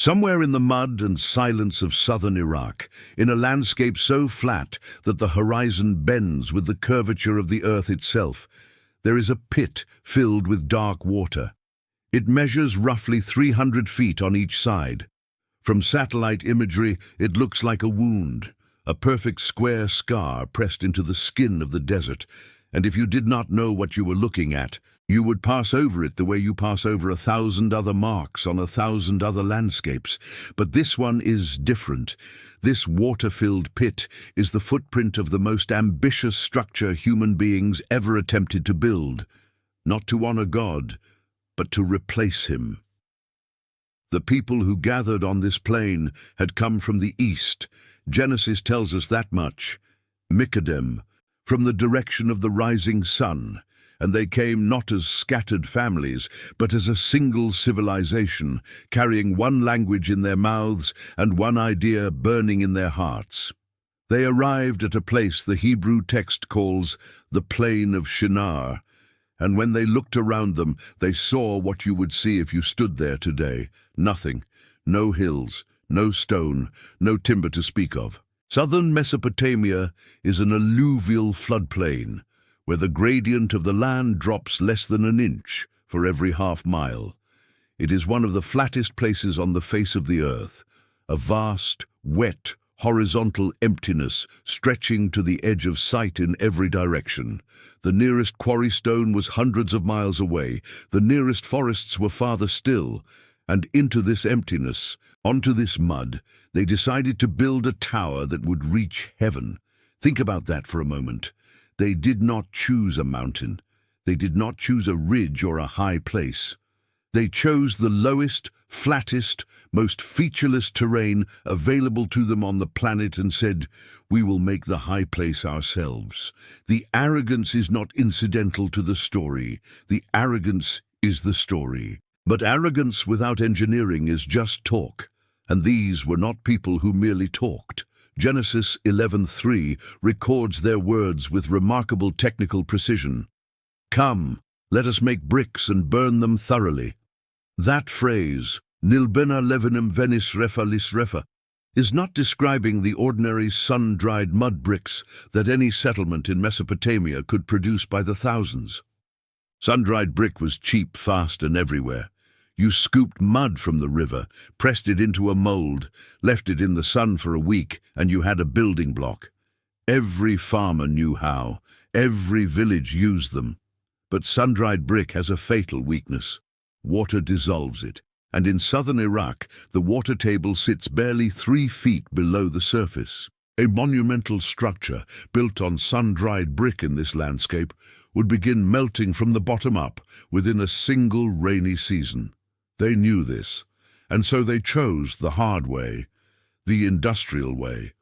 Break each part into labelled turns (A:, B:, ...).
A: Somewhere in the mud and silence of southern Iraq, in a landscape so flat that the horizon bends with the curvature of the earth itself, there is a pit filled with dark water. It measures roughly 300 feet on each side. From satellite imagery, it looks like a wound, a perfect square scar pressed into the skin of the desert, and if you did not know what you were looking at, you would pass over it the way you pass over 1,000 other marks on 1,000 other landscapes. But this one is different. This water-filled pit is the footprint of the most ambitious structure human beings ever attempted to build, not to honor God, but to replace him. The people who gathered on this plain had come from the east. Genesis tells us that much. Mikadem, from the direction of the rising sun. And they came not as scattered families, but as a single civilization, carrying one language in their mouths and one idea burning in their hearts. They arrived at a place the Hebrew text calls the Plain of Shinar, and when they looked around them, they saw what you would see if you stood there today. Nothing, no hills, no stone, no timber to speak of. Southern Mesopotamia is an alluvial floodplain, where the gradient of the land drops less than an inch for every half-mile. It is one of the flattest places on the face of the earth, a vast, wet, horizontal emptiness stretching to the edge of sight in every direction. The nearest quarry stone was hundreds of miles away, the nearest forests were farther still, and into this emptiness, onto this mud, they decided to build a tower that would reach heaven. Think about that for a moment. They did not choose a mountain. They did not choose a ridge or a high place. They chose the lowest, flattest, most featureless terrain available to them on the planet and said, "We will make the high place ourselves." The arrogance is not incidental to the story. The arrogance is the story. But arrogance without engineering is just talk, and these were not people who merely talked. Genesis 11:3 records their words with remarkable technical precision. "Come, let us make bricks and burn them thoroughly." That phrase, "Nilbena levenim venis refa lis refa," is not describing the ordinary sun-dried mud bricks that any settlement in Mesopotamia could produce by the thousands. Sun-dried brick was cheap, fast, and everywhere. You scooped mud from the river, pressed it into a mold, left it in the sun for a week, and you had a building block. Every farmer knew how. Every village used them. But sun-dried brick has a fatal weakness. Water dissolves it, and in southern Iraq, the water table sits barely 3 feet below the surface. A monumental structure built on sun-dried brick in this landscape would begin melting from the bottom up within a single rainy season. They knew this, and so they chose the hard way, the industrial way,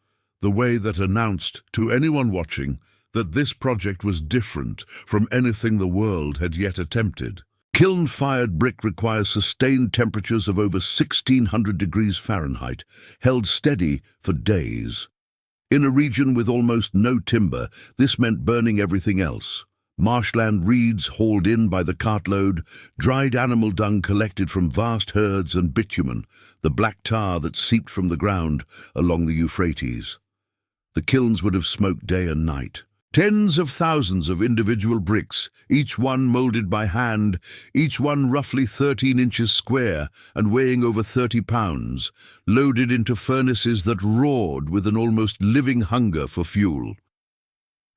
A: the way that announced to anyone watching that this project was different from anything the world had yet attempted. Kiln-fired brick requires sustained temperatures of over 1,600 degrees Fahrenheit, held steady for days. In a region with almost no timber, this meant burning everything else. Marshland reeds hauled in by the cartload, dried animal dung collected from vast herds, and bitumen, the black tar that seeped from the ground along the Euphrates. The kilns would have smoked day and night. Tens of thousands of individual bricks, each one molded by hand, each one roughly 13 inches square and weighing over 30 pounds, loaded into furnaces that roared with an almost living hunger for fuel.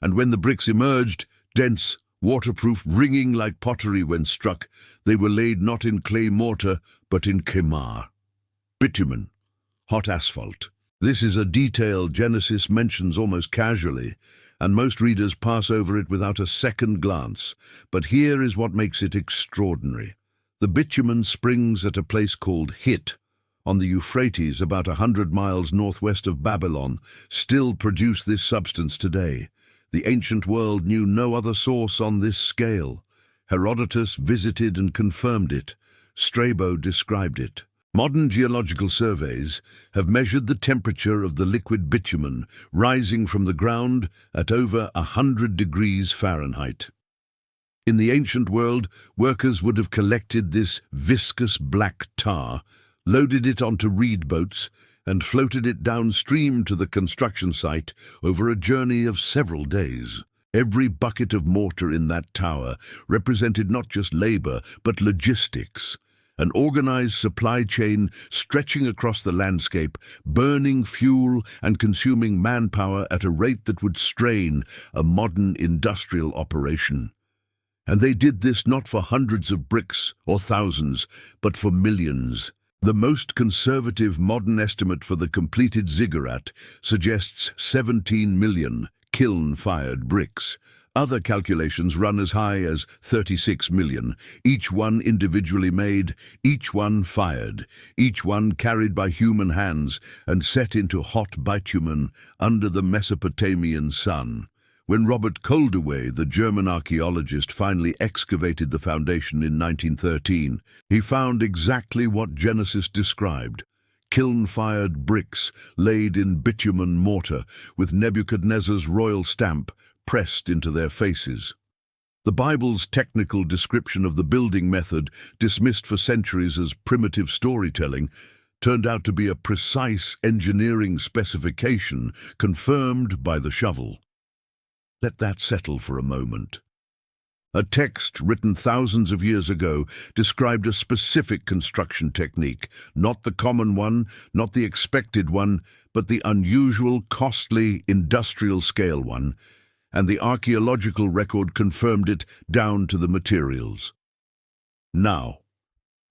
A: And when the bricks emerged, dense, waterproof, ringing like pottery when struck, they were laid not in clay mortar, but in khemar, bitumen, hot asphalt. This is a detail Genesis mentions almost casually, and most readers pass over it without a second glance. But here is what makes it extraordinary. The bitumen springs at a place called Hit, on the Euphrates, about 100 miles northwest of Babylon, still produce this substance today. The ancient world knew no other source on this scale. Herodotus visited and confirmed it. Strabo described it. Modern geological surveys have measured the temperature of the liquid bitumen rising from the ground at over 100 degrees Fahrenheit. In the ancient world, workers would have collected this viscous black tar, loaded it onto reed boats, and floated it downstream to the construction site over a journey of several days. Every bucket of mortar in that tower represented not just labor, but logistics, an organized supply chain stretching across the landscape, burning fuel and consuming manpower at a rate that would strain a modern industrial operation. And they did this not for hundreds of bricks or thousands, but for millions. The most conservative modern estimate for the completed ziggurat suggests 17 million kiln-fired bricks. Other calculations run as high as 36 million, each one individually made, each one fired, each one carried by human hands and set into hot bitumen under the Mesopotamian sun. When Robert Koldewey, the German archaeologist, finally excavated the foundation in 1913, he found exactly what Genesis described: kiln-fired bricks laid in bitumen mortar with Nebuchadnezzar's royal stamp pressed into their faces. The Bible's technical description of the building method, dismissed for centuries as primitive storytelling, turned out to be a precise engineering specification confirmed by the shovel. Let that settle for a moment. A text written thousands of years ago described a specific construction technique, not the common one, not the expected one, but the unusual, costly, industrial-scale one, and the archaeological record confirmed it down to the materials. Now,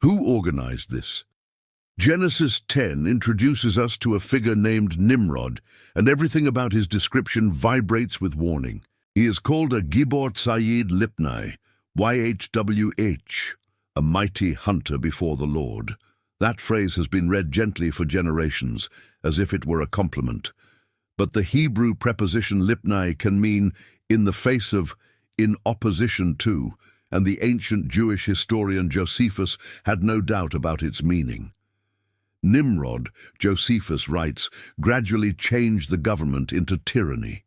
A: who organized this? Genesis 10 introduces us to a figure named Nimrod, and everything about his description vibrates with warning. He is called a Gibor Tzayid Lipnai, YHWH, a mighty hunter before the Lord. That phrase has been read gently for generations, as if it were a compliment. But the Hebrew preposition Lipnai can mean in the face of, in opposition to, and the ancient Jewish historian Josephus had no doubt about its meaning. Nimrod, Josephus writes, gradually changed the government into tyranny.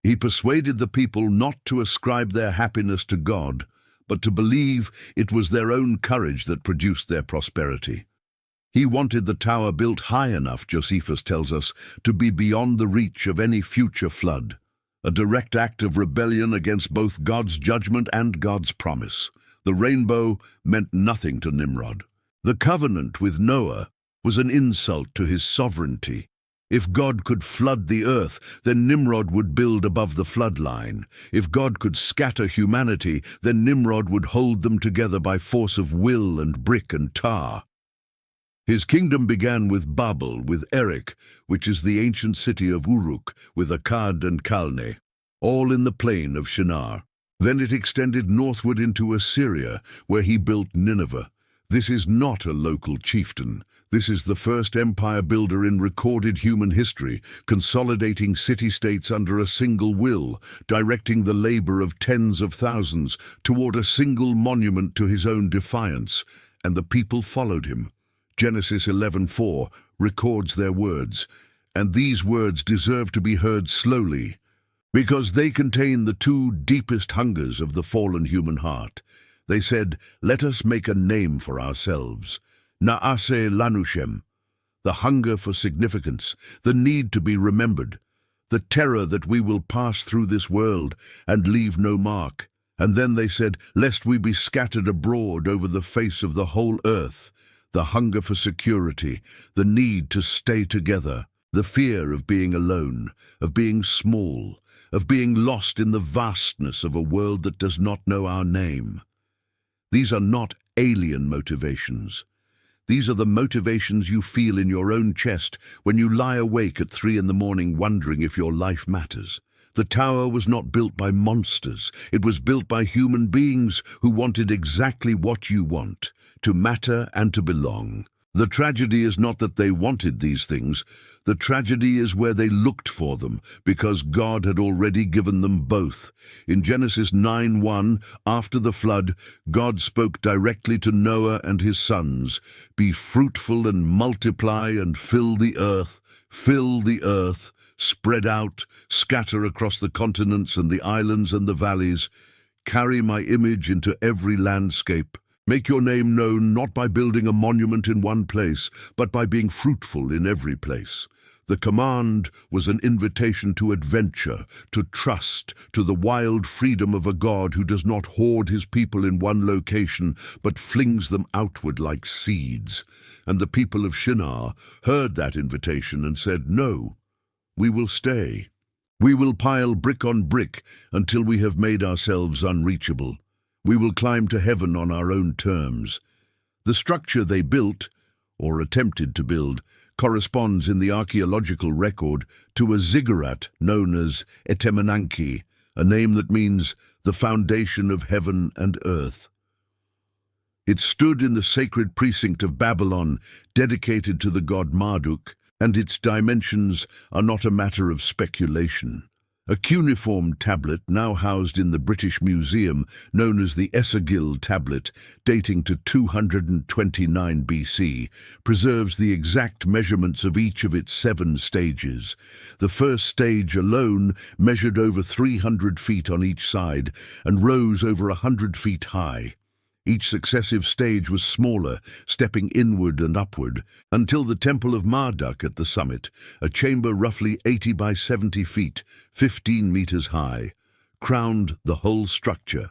A: He persuaded the people not to ascribe their happiness to God, but to believe it was their own courage that produced their prosperity. He wanted the tower built high enough, Josephus tells us, to be beyond the reach of any future flood, a direct act of rebellion against both God's judgment and God's promise. The rainbow meant nothing to Nimrod. The covenant with Noah was an insult to his sovereignty. If God could flood the earth, then Nimrod would build above the flood line. If God could scatter humanity, then Nimrod would hold them together by force of will and brick and tar. His kingdom began with Babel, with Erech, which is the ancient city of Uruk, with Akkad and Calneh, all in the plain of Shinar. Then it extended northward into Assyria, where he built Nineveh. This is not a local chieftain. This is the first empire builder in recorded human history, consolidating city-states under a single will, directing the labor of tens of thousands toward a single monument to his own defiance, and the people followed him. Genesis 11:4 records their words, and these words deserve to be heard slowly, because they contain the two deepest hungers of the fallen human heart. They said, "Let us make a name for ourselves. Na'aseh lanushem," the hunger for significance, the need to be remembered, the terror that we will pass through this world and leave no mark. And then they said, "Lest we be scattered abroad over the face of the whole earth," the hunger for security, the need to stay together, the fear of being alone, of being small, of being lost in the vastness of a world that does not know our name. These are not alien motivations. These are the motivations you feel in your own chest when you lie awake at 3 a.m. wondering if your life matters. The tower was not built by monsters. It was built by human beings who wanted exactly what you want, to matter and to belong. The tragedy is not that they wanted these things. The tragedy is where they looked for them, because God had already given them both. In Genesis 9:1, after the flood, God spoke directly to Noah and his sons, "Be fruitful and multiply and fill the earth, spread out, scatter across the continents and the islands and the valleys, carry my image into every landscape. Make your name known not by building a monument in one place, but by being fruitful in every place. The command was an invitation to adventure, to trust, to the wild freedom of a God who does not hoard his people in one location, but flings them outward like seeds. And the people of Shinar heard that invitation and said, "No, we will stay. We will pile brick on brick until we have made ourselves unreachable. We will climb to heaven on our own terms." The structure they built, or attempted to build, corresponds in the archaeological record to a ziggurat known as Etemenanki, a name that means the foundation of heaven and earth. It stood in the sacred precinct of Babylon, dedicated to the god Marduk, and its dimensions are not a matter of speculation. A cuneiform tablet now housed in the British Museum, known as the Esagil tablet, dating to 229 BC, preserves the exact measurements of each of its 7 stages. The first stage alone measured over 300 feet on each side and rose over 100 feet high. Each successive stage was smaller, stepping inward and upward, until the Temple of Marduk at the summit, a chamber roughly 80 by 70 feet, 15 meters high, crowned the whole structure.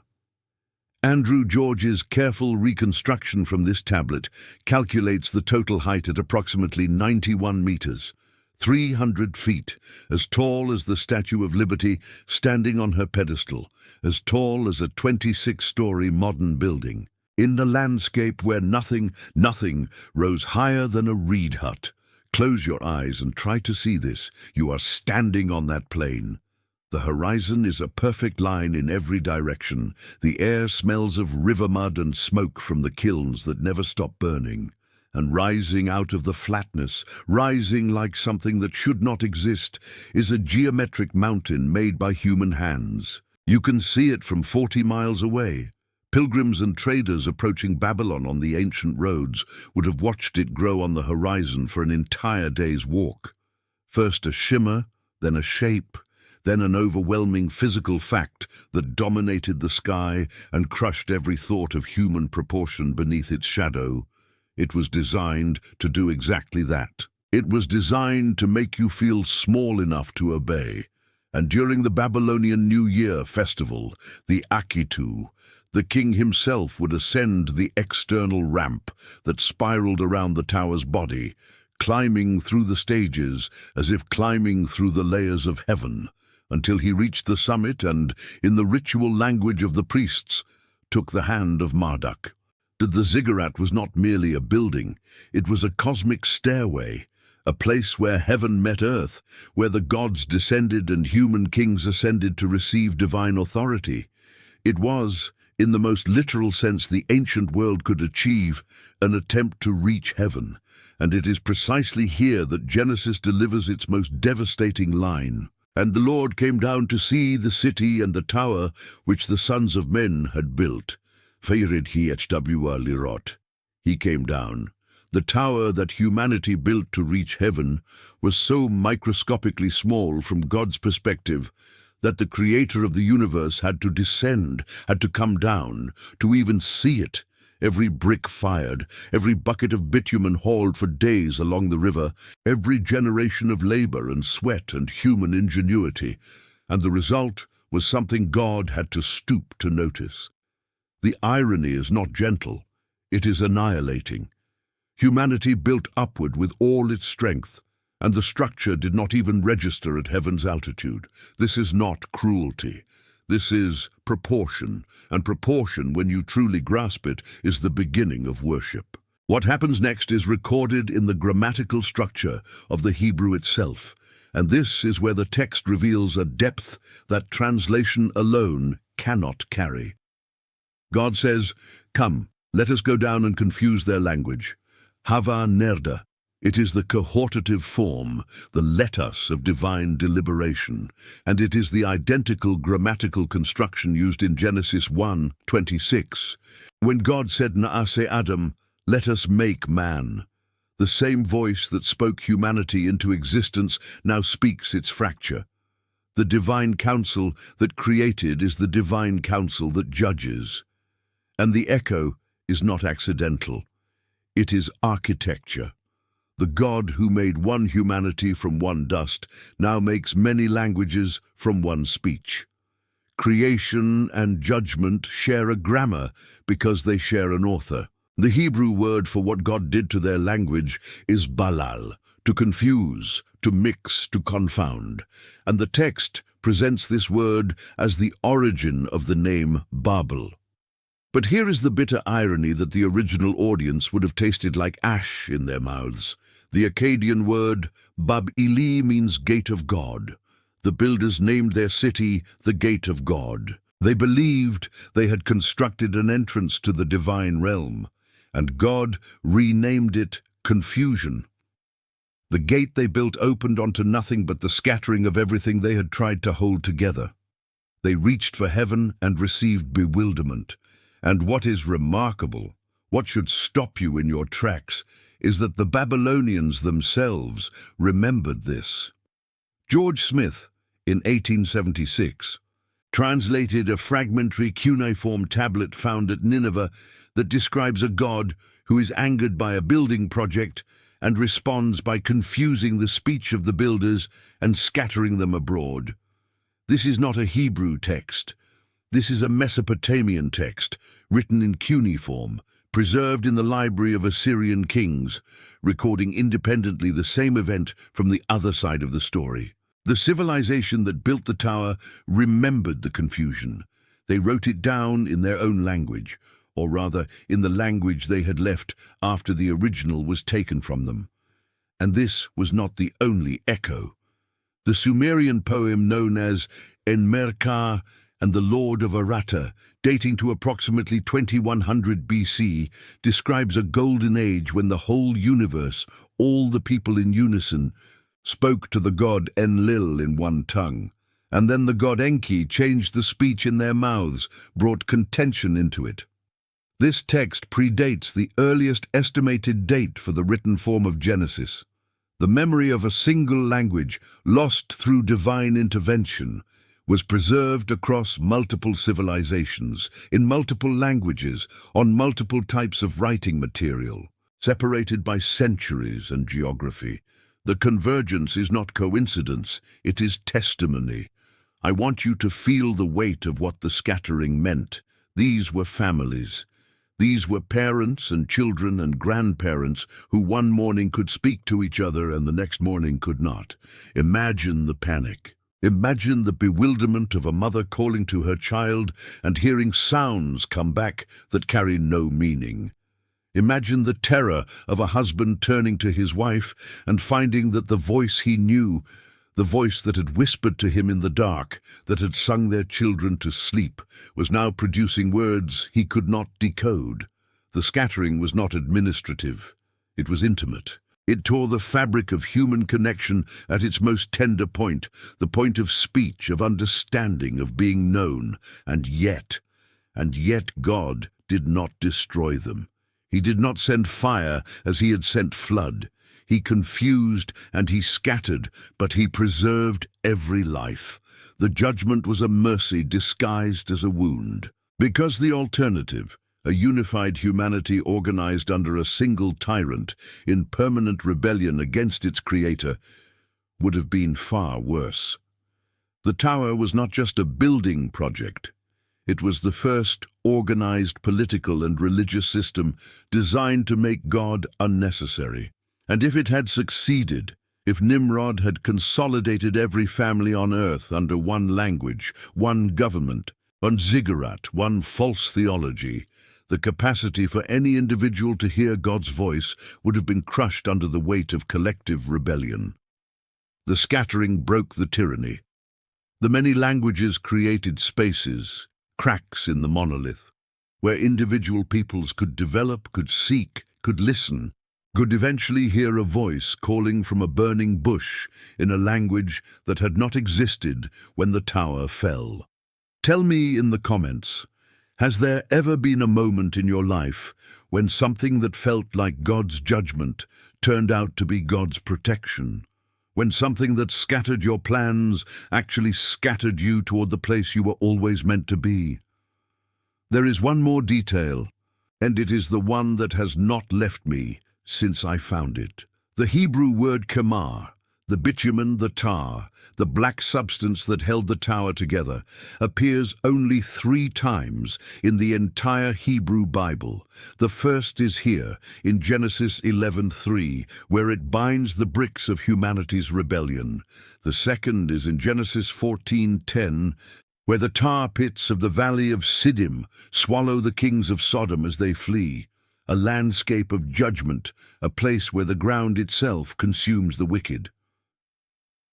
A: Andrew George's careful reconstruction from this tablet calculates the total height at approximately 91 meters, 300 feet, as tall as the Statue of Liberty standing on her pedestal, as tall as a 26-story modern building, in a landscape where nothing rose higher than a reed hut. Close your eyes and try to see this. You are standing on that plain. The horizon is a perfect line in every direction. The air smells of river mud and smoke from the kilns that never stop burning. And rising out of the flatness, rising like something that should not exist, is a geometric mountain made by human hands. You can see it from 40 miles away. Pilgrims and traders approaching Babylon on the ancient roads would have watched it grow on the horizon for an entire day's walk. First a shimmer, then a shape, then an overwhelming physical fact that dominated the sky and crushed every thought of human proportion beneath its shadow. It was designed to do exactly that. It was designed to make you feel small enough to obey. And during the Babylonian New Year festival, the Akitu, the king himself would ascend the external ramp that spiraled around the tower's body, climbing through the stages as if climbing through the layers of heaven, until he reached the summit and, in the ritual language of the priests, took the hand of Marduk. The ziggurat was not merely a building, it was a cosmic stairway, a place where heaven met earth, where the gods descended and human kings ascended to receive divine authority. It was, in the most literal sense the ancient world could achieve, an attempt to reach heaven, and it is precisely here that Genesis delivers its most devastating line. "And the Lord came down to see the city and the tower which the sons of men had built. Feirid hi hwa lirot." He came down. The tower that humanity built to reach heaven was so microscopically small from God's perspective that the creator of the universe had to descend, had to come down, to even see it. Every brick fired, every bucket of bitumen hauled for days along the river, every generation of labor and sweat and human ingenuity, and the result was something God had to stoop to notice. The irony is not gentle, it is annihilating. Humanity built upward with all its strength, and the structure did not even register at heaven's altitude. This is not cruelty. This is proportion, and proportion, when you truly grasp it, is the beginning of worship. What happens next is recorded in the grammatical structure of the Hebrew itself, and this is where the text reveals a depth that translation alone cannot carry. God says, "Come, let us go down and confuse their language." Hava nerda. It is the cohortative form, the let us of divine deliberation, and it is the identical grammatical construction used in Genesis 1:26, when God said, "Na'ase Adam, let us make man." The same voice that spoke humanity into existence now speaks its fracture. The divine counsel that created is the divine counsel that judges. And the echo is not accidental. It is architecture. The God who made one humanity from one dust now makes many languages from one speech. Creation and judgment share a grammar because they share an author. The Hebrew word for what God did to their language is balal, to confuse, to mix, to confound. And the text presents this word as the origin of the name Babel. But here is the bitter irony that the original audience would have tasted like ash in their mouths. The Akkadian word Bab-Ili means gate of God. The builders named their city the Gate of God. They believed they had constructed an entrance to the divine realm, and God renamed it Confusion. The gate they built opened onto nothing but the scattering of everything they had tried to hold together. They reached for heaven and received bewilderment. And what is remarkable, what should stop you in your tracks, is that the Babylonians themselves remembered this. George Smith, in 1876, translated a fragmentary cuneiform tablet found at Nineveh that describes a god who is angered by a building project and responds by confusing the speech of the builders and scattering them abroad. This is not a Hebrew text. This is a Mesopotamian text, written in cuneiform, preserved in the library of Assyrian kings, recording independently the same event from the other side of the story. The civilization that built the tower remembered the confusion. They wrote it down in their own language, or rather in the language they had left after the original was taken from them. And this was not the only echo. The Sumerian poem known as Enmerkar and the Lord of Aratta, dating to approximately 2100 BC, describes a golden age when the whole universe, all the people in unison, spoke to the god Enlil in one tongue, and then the god Enki changed the speech in their mouths, brought contention into it. This text predates the earliest estimated date for the written form of Genesis. The memory of a single language, lost through divine intervention, was preserved across multiple civilizations, in multiple languages, on multiple types of writing material, separated by centuries and geography. The convergence is not coincidence, it is testimony. I want you to feel the weight of what the scattering meant. These were families. These were parents and children and grandparents who one morning could speak to each other and the next morning could not. Imagine the panic. Imagine the bewilderment of a mother calling to her child and hearing sounds come back that carry no meaning. Imagine the terror of a husband turning to his wife and finding that the voice he knew, the voice that had whispered to him in the dark, that had sung their children to sleep, was now producing words he could not decode. The scattering was not administrative. It was intimate. It tore the fabric of human connection at its most tender point, the point of speech, of understanding, of being known. And yet God did not destroy them. He did not send fire as he had sent flood. He confused and he scattered, but he preserved every life. The judgment was a mercy disguised as a wound. Because the alternative, a unified humanity organized under a single tyrant in permanent rebellion against its creator, would have been far worse. The tower was not just a building project. It was the first organized political and religious system designed to make God unnecessary. And if it had succeeded, if Nimrod had consolidated every family on earth under one language, one government, one ziggurat, one false theology, the capacity for any individual to hear God's voice would have been crushed under the weight of collective rebellion. The scattering broke the tyranny. The many languages created spaces, cracks in the monolith, where individual peoples could develop, could seek, could listen, could eventually hear a voice calling from a burning bush in a language that had not existed when the tower fell. Tell me in the comments, has there ever been a moment in your life when something that felt like God's judgment turned out to be God's protection? When something that scattered your plans actually scattered you toward the place you were always meant to be? There is one more detail. and it is the one that has not left me since I found it. The Hebrew word kamar, the bitumen, the tar, the black substance that held the tower together, appears only 3 times in the entire Hebrew Bible. The first is here, in Genesis 11:3, where it binds the bricks of humanity's rebellion. The second is in Genesis 14:10, where the tar pits of the valley of Siddim swallow the kings of Sodom as they flee. A landscape of judgment, a place where the ground itself consumes the wicked.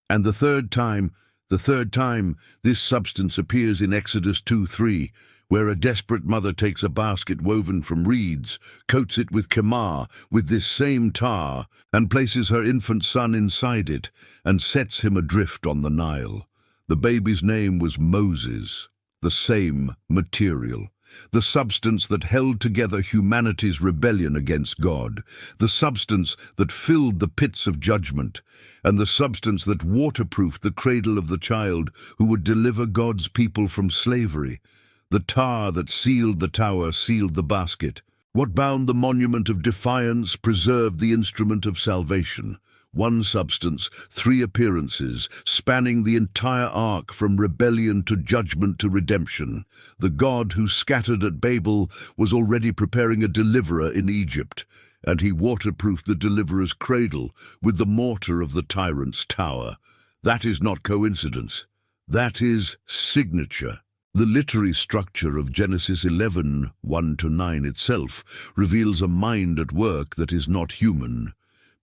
A: And the third time, this substance appears in Exodus 2:3, where a desperate mother takes a basket woven from reeds, coats it with kamar, with this same tar, and places her infant son inside it, and sets him adrift on the Nile. The baby's name was Moses, the same material. The substance that held together humanity's rebellion against God, the substance that filled the pits of judgment, and the substance that waterproofed the cradle of the child who would deliver God's people from slavery. The tar that sealed the tower sealed the basket. What bound the monument of defiance preserved the instrument of salvation. One substance, 3 appearances, spanning the entire arc from rebellion to judgment to redemption. The God who scattered at Babel was already preparing a deliverer in Egypt, and he waterproofed the deliverer's cradle with the mortar of the tyrant's tower. That is not coincidence. That is signature. The literary structure of Genesis 11:1-9 itself reveals a mind at work that is not human.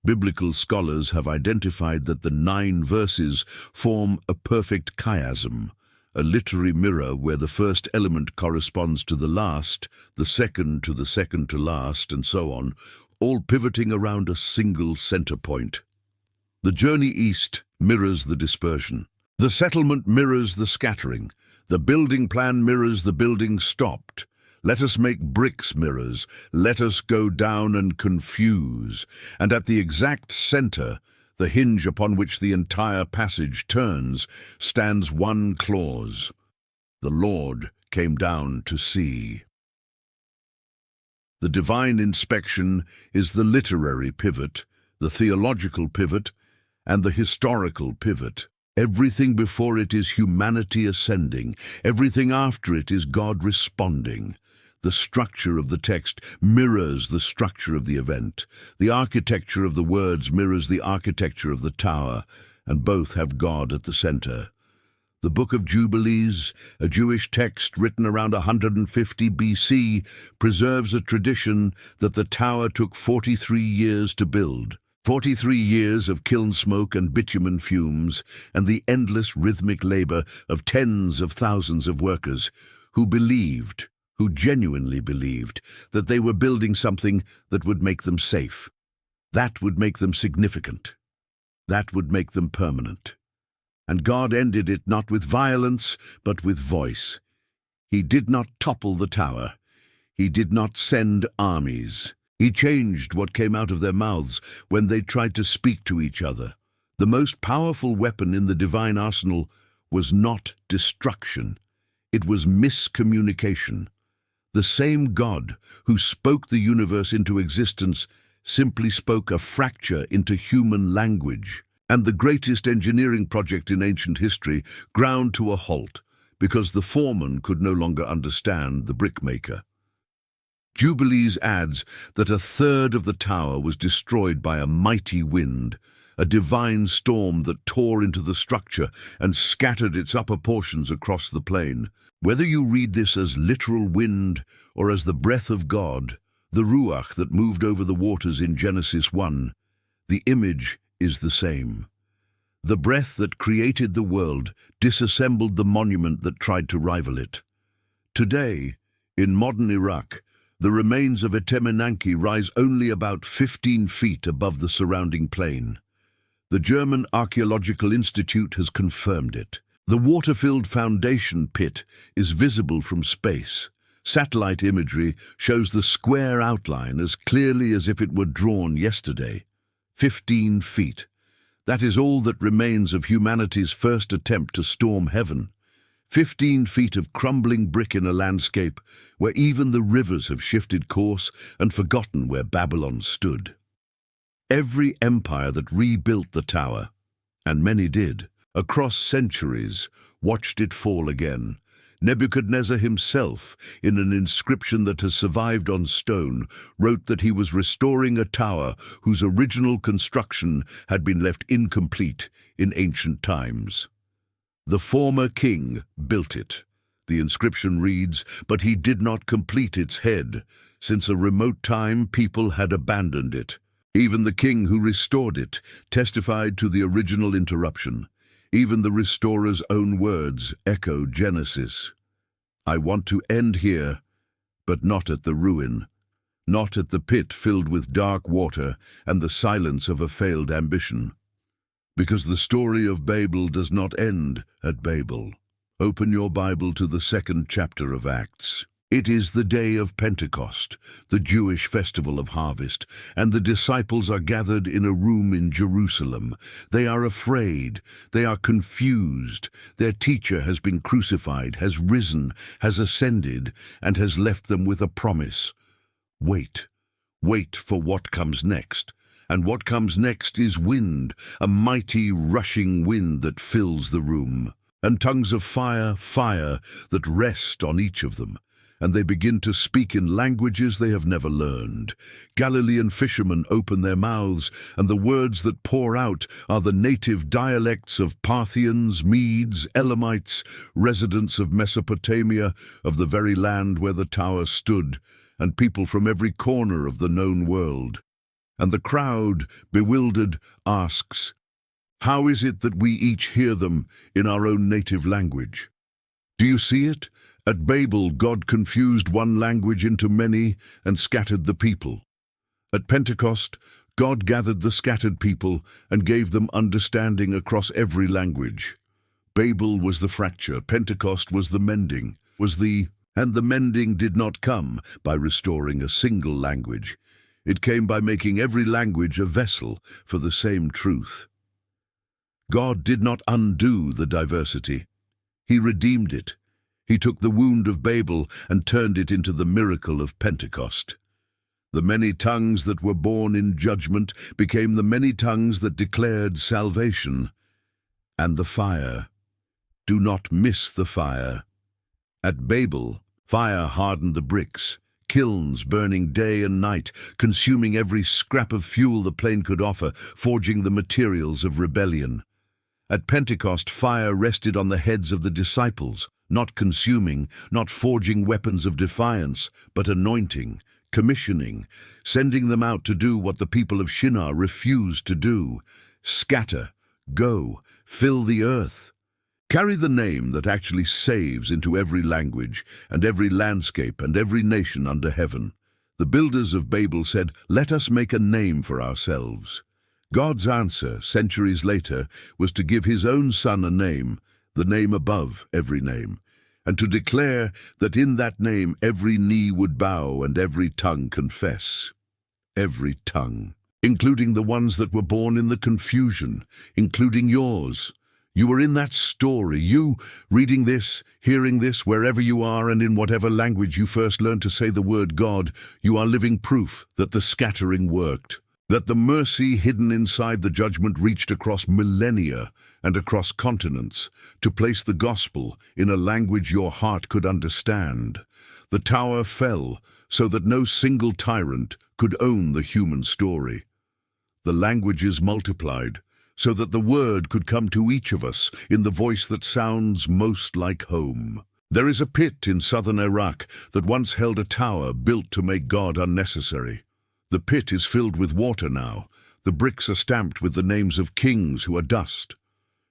A: Biblical scholars have identified that the 9 verses form a perfect chiasm, a literary mirror where the first element corresponds to the last, the second to the second to last, and so on, all pivoting around a single center point. The journey east mirrors the dispersion. The settlement mirrors the scattering. The building plan mirrors the building stopped. Let us make bricks mirrors. Let us go down and confuse. And at the exact center, the hinge upon which the entire passage turns, stands one clause. The Lord came down to see. The divine inspection is the literary pivot, the theological pivot, and the historical pivot. Everything before it is humanity ascending. Everything after it is God responding. The structure of the text mirrors the structure of the event. The architecture of the words mirrors the architecture of the tower, and both have God at the center. The Book of Jubilees, a Jewish text written around 150 BC, preserves a tradition that the tower took 43 years to build. 43 years of kiln smoke and bitumen fumes, and the endless rhythmic labor of tens of thousands of workers who genuinely believed, that they were building something that would make them safe. That would make them significant. That would make them permanent. And God ended it not with violence, but with voice. He did not topple the tower. He did not send armies. He changed what came out of their mouths when they tried to speak to each other. The most powerful weapon in the divine arsenal was not destruction. It was miscommunication. The same God who spoke the universe into existence simply spoke a fracture into human language. And the greatest engineering project in ancient history ground to a halt because the foreman could no longer understand the brickmaker. Jubilees adds that 1/3 of the tower was destroyed by a mighty wind, a divine storm that tore into the structure and scattered its upper portions across the plain. Whether you read this as literal wind or as the breath of God, the Ruach that moved over the waters in Genesis 1, the image is the same. The breath that created the world disassembled the monument that tried to rival it. Today, in modern Iraq, the remains of Etemenanki rise only about 15 feet above the surrounding plain. The German Archaeological Institute has confirmed it. The water-filled foundation pit is visible from space. Satellite imagery shows the square outline as clearly as if it were drawn yesterday. 15 feet. That is all that remains of humanity's first attempt to storm heaven. 15 feet of crumbling brick in a landscape where even the rivers have shifted course and forgotten where Babylon stood. Every empire that rebuilt the tower, and many did, across centuries, watched it fall again. Nebuchadnezzar himself, in an inscription that has survived on stone, wrote that he was restoring a tower whose original construction had been left incomplete in ancient times. The former king built it. The inscription reads, "But he did not complete its head. Since a remote time people had abandoned it." Even the king who restored it testified to the original interruption. Even the restorer's own words echo Genesis. "I want to end here, but not at the ruin, not at the pit filled with dark water and the silence of a failed ambition." Because the story of Babel does not end at Babel. Open your Bible to the 2nd chapter of Acts. It is the day of Pentecost, the Jewish festival of harvest, and the disciples are gathered in a room in Jerusalem. They are afraid, they are confused. Their teacher has been crucified, has risen, has ascended, and has left them with a promise. Wait, wait for what comes next. And what comes next is wind, a mighty rushing wind that fills the room, and tongues of fire, that rest on each of them. And they begin to speak in languages they have never learned. Galilean fishermen open their mouths, and the words that pour out are the native dialects of Parthians, Medes, Elamites, residents of Mesopotamia, of the very land where the tower stood, and people from every corner of the known world. And the crowd, bewildered, asks, "How is it that we each hear them in our own native language?" Do you see it? At Babel, God confused one language into many and scattered the people. At Pentecost, God gathered the scattered people and gave them understanding across every language. Babel was the fracture, Pentecost was the mending, and the mending did not come by restoring a single language. It came by making every language a vessel for the same truth. God did not undo the diversity. He redeemed it. He took the wound of Babel and turned it into the miracle of Pentecost. The many tongues that were born in judgment became the many tongues that declared salvation. And the fire. Do not miss the fire. At Babel, fire hardened the bricks, kilns burning day and night, consuming every scrap of fuel the plane could offer, forging the materials of rebellion. At Pentecost, fire rested on the heads of the disciples, not consuming, not forging weapons of defiance, but anointing, commissioning, sending them out to do what the people of Shinar refused to do: scatter, go, fill the earth. Carry the name that actually saves into every language and every landscape and every nation under heaven. The builders of Babel said, "Let us make a name for ourselves." God's answer, centuries later, was to give his own Son a name, the name above every name, and to declare that in that name every knee would bow and every tongue confess. Every tongue, including the ones that were born in the confusion, including yours. You were in that story. You, reading this, hearing this, wherever you are and in whatever language you first learned to say the word God, you are living proof that the scattering worked, that the mercy hidden inside the judgment reached across millennia and across continents to place the gospel in a language your heart could understand. The tower fell so that no single tyrant could own the human story. The languages multiplied so that the word could come to each of us in the voice that sounds most like home. There is a pit in southern Iraq that once held a tower built to make God unnecessary. The pit is filled with water now. The bricks are stamped with the names of kings who are dust.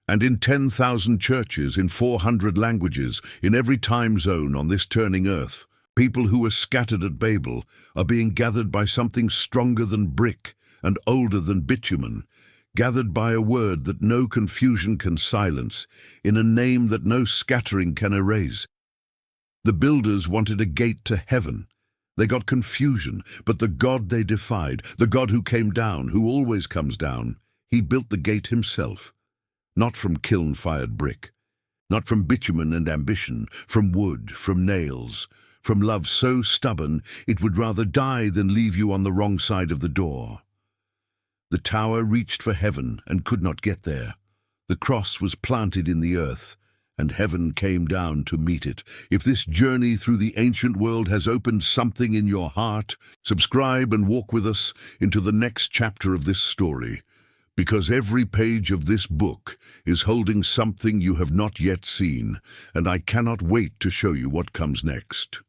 A: And in 10,000 churches, in 400 languages, in every time zone on this turning earth, people who were scattered at Babel are being gathered by something stronger than brick and older than bitumen, gathered by a word that no confusion can silence, in a name that no scattering can erase. The builders wanted a gate to heaven. They got confusion, but the God they defied, the God who came down, who always comes down, he built the gate himself, not from kiln-fired brick, Not from bitumen and ambition, from wood, from nails, from love so stubborn it would rather die than leave you on the wrong side of the door. The tower reached for heaven and could not get there. The cross was planted in the earth, and heaven came down to meet it. If this journey through the ancient world has opened something in your heart, subscribe and walk with us into the next chapter of this story, because every page of this book is holding something you have not yet seen, and I cannot wait to show you what comes next.